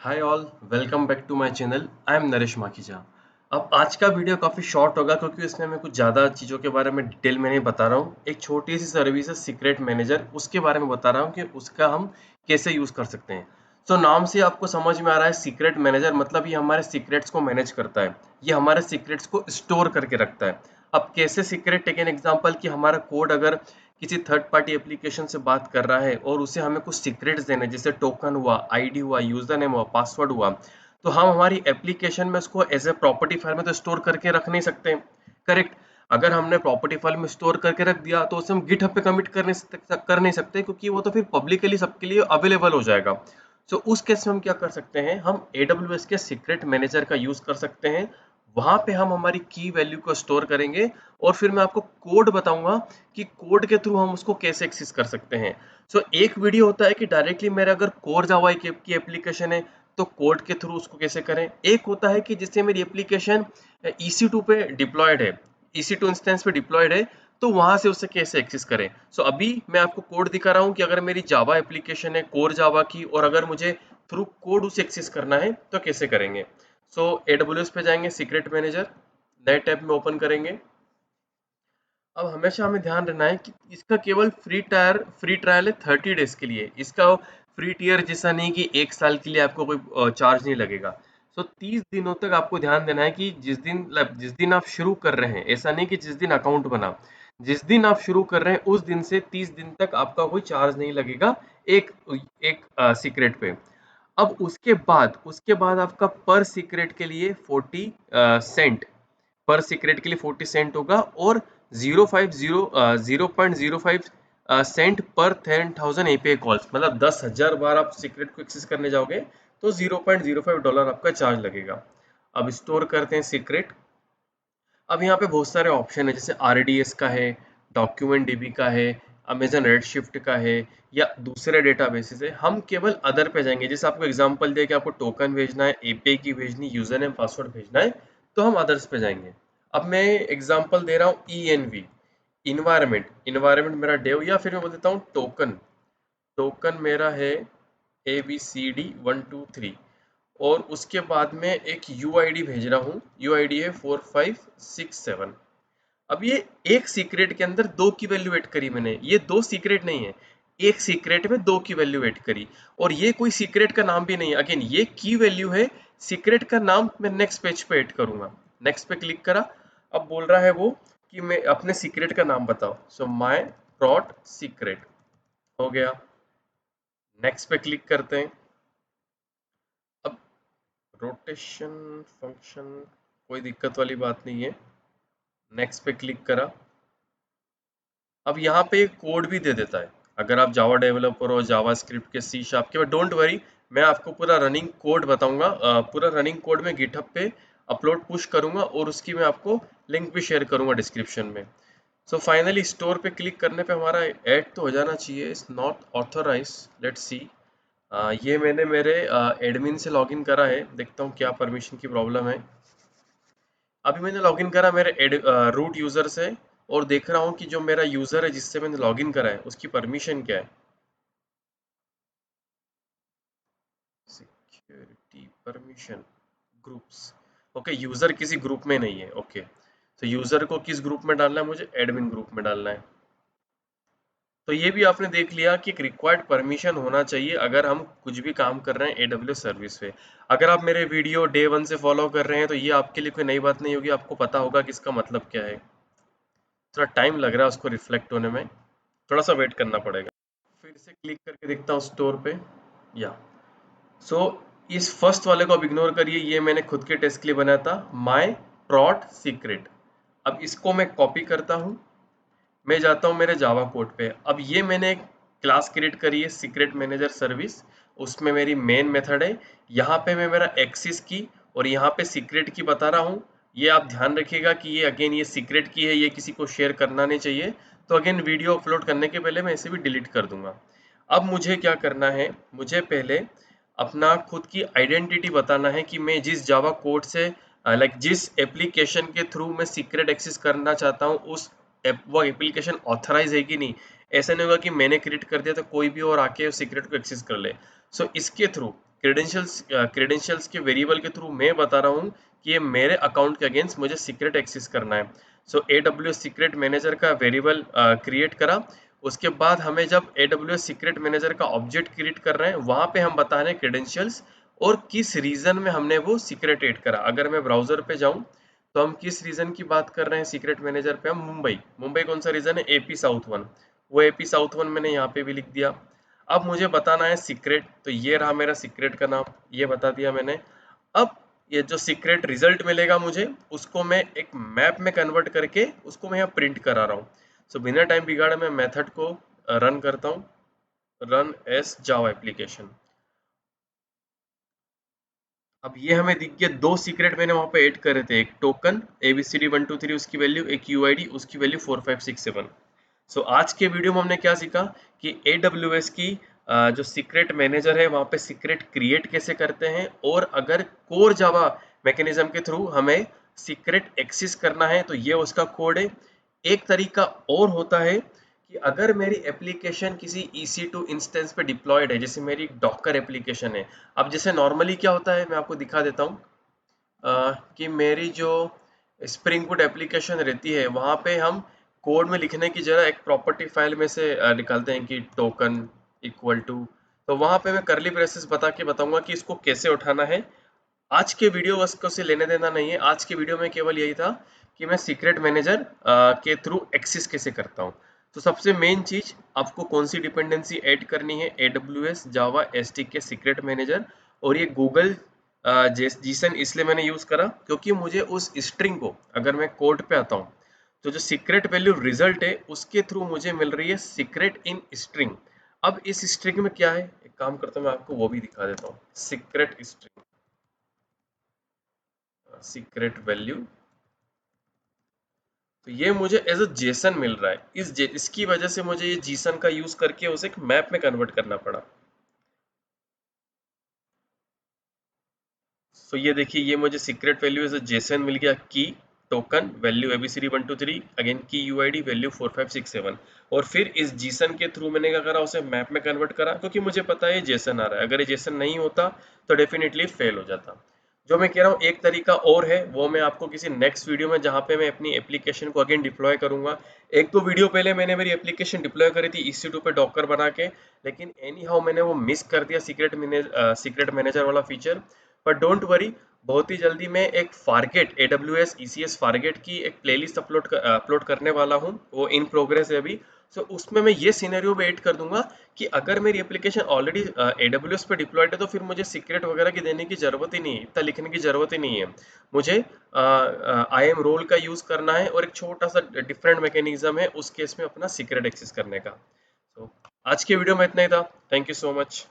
Hi all, welcome back to my channel. I am Naresh Makhija. अब आज का वीडियो काफ़ी शॉर्ट होगा क्योंकि इसमें मैं कुछ ज़्यादा चीज़ों के बारे में डिटेल में नहीं बता रहा हूँ। एक छोटी सी सर्विस है सीक्रेट मैनेजर, उसके बारे में बता रहा हूँ कि उसका हम कैसे यूज़ कर सकते हैं। सो नाम से आपको समझ में आ रहा है सीक्रेट मैनेजर मतलब ये हमारे सीक्रेट्स को मैनेज करता है। ये हमारे सीक्रेट्स को स्टोर करके रखता है। अब कैसे सीक्रेट, टेक एन एग्जाम्पल कि हमारा कोड अगर किसी थर्ड पार्टी एप्लीकेशन से बात कर रहा है और उसे हमें कुछ सीक्रेट्स देने, जैसे टोकन हुआ, आईडी हुआ, यूजर नेम हुआ, पासवर्ड हुआ, तो हम हमारी एप्लीकेशन में उसको एज ए प्रॉपर्टी फाइल में तो स्टोर करके रख नहीं सकते। करेक्ट। अगर हमने प्रॉपर्टी फाइल में स्टोर करके रख दिया तो उसे हम गिटहब पे कमिट कर नहीं सकते क्योंकि वो तो फिर पब्लिकली सबके लिए अवेलेबल हो जाएगा। सो उस केस में हम क्या कर सकते हैं, हम AWS के सीक्रेट मैनेजर का यूज कर सकते हैं। वहां पे हम हमारी की वैल्यू को स्टोर करेंगे और फिर मैं आपको कोड बताऊंगा कि कोड के थ्रू हम उसको कैसे एक्सेस कर सकते हैं। सो एक वीडियो होता है कि डायरेक्टली मेरा अगर कोर जावा की एप्लीकेशन है तो कोड के थ्रू उसको कैसे करें। एक होता है कि जिससे मेरी एप्लीकेशन EC2 पे डिप्लॉयड है, EC2 इंस्टेंस पे डिप्लॉयड है, तो वहां से उसे कैसे एक्सेस करें। सो अभी मैं आपको कोड दिखा रहा हूँ कि अगर मेरी जावा एप्लीकेशन है कोर जावा की और अगर मुझे थ्रू कोड उसे एक्सेस करना है तो कैसे करेंगे। सो AWS पे जाएंगे, सीक्रेट मैनेजर, नए टैब में ओपन करेंगे। अब हमेशा हमें ध्यान रखना है कि इसका केवल फ्री ट्रायल है 30 डेज के लिए। इसका फ्री टियर जैसा नहीं कि 1 साल के लिए आपको कोई चार्ज नहीं लगेगा। सो 30 दिनों तक आपको ध्यान देना है कि जिस दिन आप शुरू कर रहे हैं, ऐसा नहीं कि जिस दिन अकाउंट बना, जिस दिन आप शुरू कर रहे हैं उस दिन से 30 दिन तक आपका कोई चार्ज नहीं लगेगा एक एक सीक्रेट पे। अब उसके बाद आपका पर सीक्रेट के लिए 40 सेंट, पर सीक्रेट के लिए 40 सेंट होगा और 0.05 सेंट पर 10,000 API कॉल्स, मतलब 10,000 बार आप सीक्रेट को एक्सेस करने जाओगे तो $0.05 आपका चार्ज लगेगा। अब स्टोर करते हैं सीक्रेट। अब यहाँ पे बहुत सारे ऑप्शन है, जैसे RDS का है, डॉक्यूमेंट DB का है, अमेजन रेडशिफ्ट का है या दूसरे डेटाबेसेस है। हम केवल अदर पे जाएंगे, जैसे आपको एग्जांपल दिया कि आपको टोकन भेजना है, API की भेजनी, यूजर नेम पासवर्ड भेजना है, तो हम अदर्स पे जाएंगे। अब मैं एग्जांपल दे रहा हूँ ENV, इन्वायरमेंट मेरा डेव, या फिर मैं बोल देता हूँ टोकन। टोकन मेरा है ABCD123 और उसके बाद में एक UID भेज रहा हूँ, UID है 4567। अब ये एक सीक्रेट के अंदर दो की वैल्यू ऐड करी मैंने, ये दो सीक्रेट नहीं है, एक सीक्रेट में दो की वैल्यू ऐड करी। और ये कोई सीक्रेट का नाम भी नहीं है, अगेन ये की वैल्यू है। सीक्रेट का नाम मैं नेक्स्ट पेज पे ऐड करूंगा। नेक्स्ट पे क्लिक करा। अब बोल रहा है वो कि मैं अपने सीक्रेट का नाम बताओ। सो माय प्रॉट सीक्रेट हो गया। नेक्स्ट पे क्लिक करते हैं। अब रोटेशन फंक्शन कोई दिक्कत वाली बात नहीं है। नेक्स्ट पे क्लिक करा। अब यहाँ पे कोड भी दे देता है। अगर आप जावा डेवलपर हो, जावा स्क्रिप्ट के, सी शार्प के, डोंट वरी, मैं आपको पूरा रनिंग कोड बताऊंगा। पूरा रनिंग कोड में गिटहब पे अपलोड पुश करूंगा और उसकी मैं आपको लिंक भी शेयर करूंगा डिस्क्रिप्शन में। सो फाइनली स्टोर पे क्लिक करने पे हमारा ऐड तो हो जाना चाहिए। Is not authorise, let's see. ये मैंने मेरे एडमिन से लॉगिन करा है, देखता हूँ क्या परमिशन की प्रॉब्लम है। अभी मैंने लॉगिन करा मेरे रूट यूजर से और देख रहा हूँ कि जो मेरा यूजर है जिससे मैंने लॉगिन करा है उसकी परमिशन क्या है। Security permission, groups. Okay, user किसी ग्रुप में नहीं है। ओके, तो यूजर को किस ग्रुप में डालना है, मुझे एडमिन ग्रुप में डालना है। तो ये भी आपने देख लिया कि एक रिक्वायर्ड परमिशन होना चाहिए अगर हम कुछ भी काम कर रहे हैं AWS सर्विस पे। अगर आप मेरे वीडियो डे 1 से फॉलो कर रहे हैं तो ये आपके लिए कोई नई बात नहीं होगी, आपको पता होगा कि इसका मतलब क्या है। थोड़ा टाइम लग रहा है उसको रिफ्लेक्ट होने में, थोड़ा सा वेट करना पड़ेगा। फिर से क्लिक करके देखता हूँ स्टोर पे। या सो इस फर्स्ट वाले को अब इग्नोर करिए, ये मैंने खुद के टेस्ट के लिए बनाया था, माय प्रॉट सीक्रेट। अब इसको मैं कॉपी करता हूँ, मैं जाता हूँ मेरे जावा कोड पे। अब ये मैंने एक क्लास क्रिएट करी है सीक्रेट मैनेजर सर्विस, उसमें मेरी मेन मेथड है। यहाँ पे मैं मेरा एक्सेस की और यहाँ पे सीक्रेट की बता रहा हूँ। ये आप ध्यान रखिएगा कि ये अगेन ये सीक्रेट की है, ये किसी को शेयर करना नहीं चाहिए। तो अगेन वीडियो अपलोड करने के पहले मैं इसे भी डिलीट कर दूंगा। अब मुझे क्या करना है, मुझे पहले अपना खुद की आइडेंटिटी बताना है कि मैं जिस जावा कोड से लाइक जिस एप्लीकेशन के थ्रू मैं सीक्रेट एक्सेस करना चाहता हूँ उस वो एप्लीकेशन ऑथराइज है कि नहीं। ऐसा नहीं होगा कि मैंने क्रिएट कर दिया तो कोई भी और आके उस सीक्रेट को एक्सेस कर ले। सो इसके थ्रू क्रेडेंशियल्स के वेरिएबल के थ्रू मैं बता रहा हूँ कि ये मेरे अकाउंट के अगेंस्ट मुझे सीक्रेट एक्सेस करना है। सो AWS सीक्रेट मैनेजर का वेरिएबल क्रिएट करा। उसके बाद हमें जब AWS सीक्रेट मैनेजर का ऑब्जेक्ट क्रिएट कर रहे हैं, वहां पे हम बता रहे हैं क्रेडेंशियल्स और किस रीजन में हमने वो सीक्रेट ऐड करा। अगर मैं ब्राउजर पे जाऊं तो हम किस रीजन की बात कर रहे हैं सीक्रेट मैनेजर पे, हम मुंबई कौन सा रीजन है, AP साउथ 1। वो AP साउथ 1 मैंने यहाँ पे भी लिख दिया। अब मुझे बताना है सीक्रेट, तो ये रहा मेरा सीक्रेट का नाम, ये बता दिया मैंने। अब ये जो सीक्रेट रिजल्ट मिलेगा मुझे, उसको मैं एक मैप में कन्वर्ट करके उसको मैं यहाँ प्रिंट करा रहा हूँ। सो बिना टाइम बिगाड़े मैं मेथड को रन करता हूँ, रन एस जावा एप्लीकेशन। अब ये हमें दिख गया, दो सीक्रेट मैंने वहां पे ऐड करे थे, एक टोकन ABCD123 उसकी वैल्यू, एक UID उसकी वैल्यू 4567। सो आज के वीडियो में हमने क्या सीखा कि AWS की जो सीक्रेट मैनेजर है वहां पे सीक्रेट क्रिएट कैसे करते हैं, और अगर कोर जावा मैकेनिज्म के थ्रू हमें सीक्रेट एक्सेस करना है तो ये उसका कोड है। एक तरीका और होता है कि अगर मेरी एप्लीकेशन किसी EC2 इंस्टेंस पे डिप्लॉयड है, जैसे मेरी डॉकर एप्लीकेशन है। अब जैसे नॉर्मली क्या होता है, मैं आपको दिखा देता हूँ कि मेरी जो स्प्रिंग बूट एप्लीकेशन रहती है वहाँ पे हम कोड में लिखने की जगह एक प्रॉपर्टी फाइल में से निकालते हैं कि टोकन इक्वल टू। तो वहाँ पे मैं करली ब्रेसेस बता के बताऊंगा कि इसको कैसे उठाना है। आज के वीडियो बस को से लेने देना नहीं है, आज के वीडियो में केवल यही था कि मैं सीक्रेट मैनेजर के थ्रू एक्सेस कैसे करता हूँ। तो सबसे मेन चीज, आपको कौन सी डिपेंडेंसी ऐड करनी है, AWS जावा SDK सीक्रेट मैनेजर। और ये गूगल जीसन इसलिए मैंने यूज करा क्योंकि मुझे उस स्ट्रिंग को, अगर मैं कोड पे आता हूँ तो जो सीक्रेट वैल्यू रिजल्ट है उसके थ्रू मुझे मिल रही है सीक्रेट इन स्ट्रिंग। अब इस स्ट्रिंग में क्या है, एक काम करता हूँ मैं आपको वो भी दिखा देता हूँ, सीक्रेट स्ट्रिंग, सीक्रेट वैल्यू। तो ये मुझे एज अ जेसन मिल रहा है, इसकी वजह से मुझे ये जीसन का यूज करके उसे एक मैप में कन्वर्ट करना पड़ा। तो ये देखिए, ये मुझे secret value as a JSON मिल गया, की टोकन वैल्यू ABCD123 अगेन की UID वैल्यू 4567। और फिर इस जीसन के थ्रू मैंने क्या करा, उसे मैप में कन्वर्ट करा क्योंकि मुझे पता है ये जेसन आ रहा है। अगर ये जेसन नहीं होता तो डेफिनेटली फेल हो जाता। जो मैं कह रहा हूँ एक तरीका और है, वो मैं आपको किसी नेक्स्ट वीडियो में, जहाँ पे मैं अपनी एप्लीकेशन को अगेन डिप्लॉय करूंगा। एक दो वीडियो पहले मैंने मेरी एप्लीकेशन डिप्लॉय करी थी EC2 पे डॉकर बना के, लेकिन एनी हाउ मैंने वो मिस कर दिया सीक्रेट मैनेजर वाला फीचर। पर डोंट वरी, बहुत ही जल्दी मैं एक फारगेट AWS ECS फारगेट की एक प्लेलिस्ट अपलोड करने वाला हूँ, वो इन प्रोग्रेस है अभी। सो उसमें मैं ये सिनेरियो भी ऐड कर दूंगा कि अगर मेरी एप्लीकेशन ऑलरेडी AWS पे डिप्लॉयड है तो फिर मुझे सीक्रेट वगैरह की देने की जरूरत ही नहीं है, इतना लिखने की जरूरत ही नहीं है। मुझे IAM रोल का यूज करना है और एक छोटा सा डिफरेंट मैकेनिज्म है उस केस में अपना सीक्रेट एक्सेस करने का। तो आज के वीडियो में इतना ही था। Thank you so much.